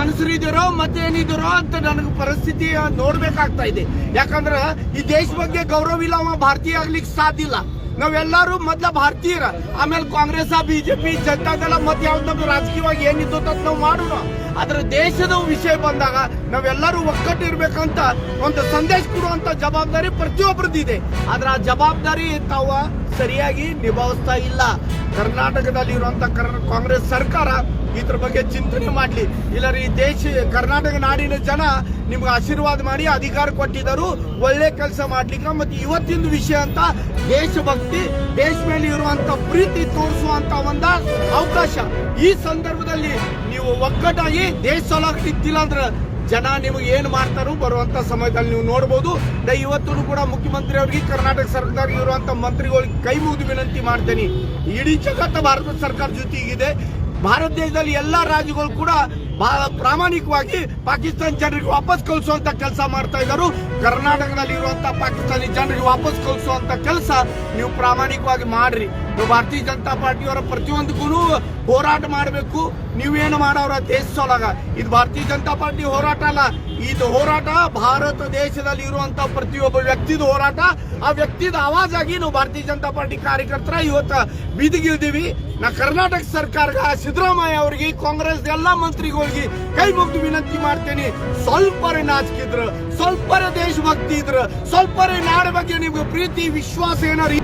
ಮನಸ್ಸರಿದಿರೋ ಮತ್ತೇನಿದಿರೋ ಅಂತ ನನಗೆ ಪರಿಸ್ಥಿತಿ ನೋಡ್ಬೇಕಾಗ್ತಾ ಇದೆ. ಯಾಕಂದ್ರೆ ಈ ದೇಶ ಬಗ್ಗೆ ಗೌರವ ಇಲ್ಲ, ಅವ ಭಾರತೀಯ ಆಗ್ಲಿಕ್ಕೆ ಸಾಧ್ಯ ಇಲ್ಲ. ನಾವೆಲ್ಲರೂ ಮೊದ್ಲ ಭಾರತೀಯರ, ಆಮೇಲೆ ಕಾಂಗ್ರೆಸ್ ಬಿಜೆಪಿ ಜನತಾದಳ ಮತ್ತೆ ಯಾವ್ದು ನಮ್ದು ರಾಜಕೀಯವಾಗಿ ಏನಿದ್ದು ಅಂತ ನಾವು ಮಾಡೋಣ. ಆದ್ರೆ ದೇಶದ ವಿಷಯ ಬಂದಾಗ ನಾವೆಲ್ಲರೂ ಒಗ್ಗಟ್ಟಿರ್ಬೇಕಂತ ಒಂದು ಸಂದೇಶ ಕೊಡುವಂತ ಜವಾಬ್ದಾರಿ ಪ್ರತಿಯೊಬ್ಬರದಿದೆ. ಆದ್ರೆ ಆ ಜವಾಬ್ದಾರಿ ತಾವು ಸರಿಯಾಗಿ ನಿಭಾಯಿಸ್ತಾ ಇಲ್ಲ. ಕರ್ನಾಟಕದಲ್ಲಿ ಇರುವಂತ ಕಾಂಗ್ರೆಸ್ ಸರ್ಕಾರ ಇದ್ರ ಬಗ್ಗೆ ಚಿಂತನೆ ಮಾಡ್ಲಿ. ಇಲ್ಲರಿ ಕರ್ನಾಟಕ ನಾಡಿನ ಜನ ನಿಮ್ಗೆ ಆಶೀರ್ವಾದ ಮಾಡಿ ಅಧಿಕಾರ ಕೊಟ್ಟಿದ್ದರು ಒಳ್ಳೆ ಕೆಲಸ ಮಾಡ್ಲಿಕ್ಕೆ. ಮತ್ತೆ ಇವತ್ತಿನ ವಿಷಯ ಅಂತ ದೇಶಭಕ್ತಿ, ದೇಶ ಮೇಲೆ ಇರುವಂತ ಪ್ರೀತಿ ತೋರಿಸುವಂತ ಒಂದು ಅವಕಾಶ. ಈ ಸಂದರ್ಭದಲ್ಲಿ ನೀವು ಒಗ್ಗಟ್ಟಾಗಿ ದೇಶ ಸೊಲಾಗ್ತಿದ್ದಿಲ್ಲ ಅಂದ್ರೆ ಜನ ನಿಮಗೆ ಏನ್ ಮಾಡ್ತಾರೋ ಬರುವಂತ ಸಮಯದಲ್ಲಿ ನೀವು ನೋಡಬಹುದು. ಇವತ್ತು ಕೂಡ ಮುಖ್ಯಮಂತ್ರಿ ಅವರಿಗೆ, ಕರ್ನಾಟಕ ಸರ್ಕಾರ ಇರುವಂತ ಮಂತ್ರಿಗಳಿಗೆ ಕೈ ಮುಗಿದು ವಿನಂತಿ ಮಾಡ್ತೇನೆ. ಇಡೀ ಜಗತ್ತ ಭಾರತ ಸರ್ಕಾರ ಜೊತೆಗಿದೆ. ಭಾರತ ದೇಶದಲ್ಲಿ ಎಲ್ಲಾ ರಾಜ್ಯಗಳು ಕೂಡ ಬಹಳ ಪ್ರಾಮಾಣಿಕವಾಗಿ ಪಾಕಿಸ್ತಾನ ಜನರಿಗೆ ವಾಪಸ್ ಕಳಿಸುವಂತ ಕೆಲಸ ಮಾಡ್ತಾ ಇದ್ದಾರೆ. ಕರ್ನಾಟಕದಲ್ಲಿ ಇರುವಂತ ಪಾಕಿಸ್ತಾನಿ ಜನರಿಗೆ ವಾಪಸ್ ಕಳಿಸುವಂತ ಕೆಲಸ ನೀವು ಪ್ರಾಮಾಣಿಕವಾಗಿ ಮಾಡ್ರಿ. ನೀವು ಭಾರತೀಯ ಜನತಾ ಪಾರ್ಟಿಯವರ ಪ್ರತಿಯೊಂದಕ್ಕೂ ಹೋರಾಟ ಮಾಡಬೇಕು. ನೀವೇನು ಮಾಡೋರ ದೇಶ ಸೊಲಗ ಇದು ಭಾರತೀಯ ಜನತಾ ಪಾರ್ಟಿ ಹೋರಾಟ ಅಲ್ಲ. ಇದು ಹೋರಾಟ ಭಾರತ ದೇಶದಲ್ಲಿ ಇರುವಂತ ಪ್ರತಿಯೊಬ್ಬ ವ್ಯಕ್ತಿದ ಹೋರಾಟ. ಆ ವ್ಯಕ್ತಿದ ಆವಾಜ್ ಆಗಿ ನಾವು ಭಾರತೀಯ ಜನತಾ ಪಾರ್ಟಿ ಕಾರ್ಯಕರ್ತರ ಇವತ್ತು ಬೀದಿಗಿಳಿದೀವಿ. ನಾ ಕರ್ನಾಟಕ ಸರ್ಕಾರ ಸಿದ್ದರಾಮಯ್ಯ ಅವರಿಗೆ, ಕಾಂಗ್ರೆಸ್ ಎಲ್ಲಾ ಮಂತ್ರಿಗಳಿಗೆ ಕೈ ಮುಗಿದು ವಿನಂತಿ ಮಾಡ್ತೇನೆ. ಸ್ವಲ್ಪರೇ ನಾಚಿಕಿದ್ರು, ಸ್ವಲ್ಪರೇ ದೇಶಭಕ್ತಿ ಇದ್ರು, ಸ್ವಲ್ಪರೇ ನಾಡ ಬಗ್ಗೆ ನಿಮ್ಗೆ ಪ್ರೀತಿ ವಿಶ್ವಾಸ ಏನಾರು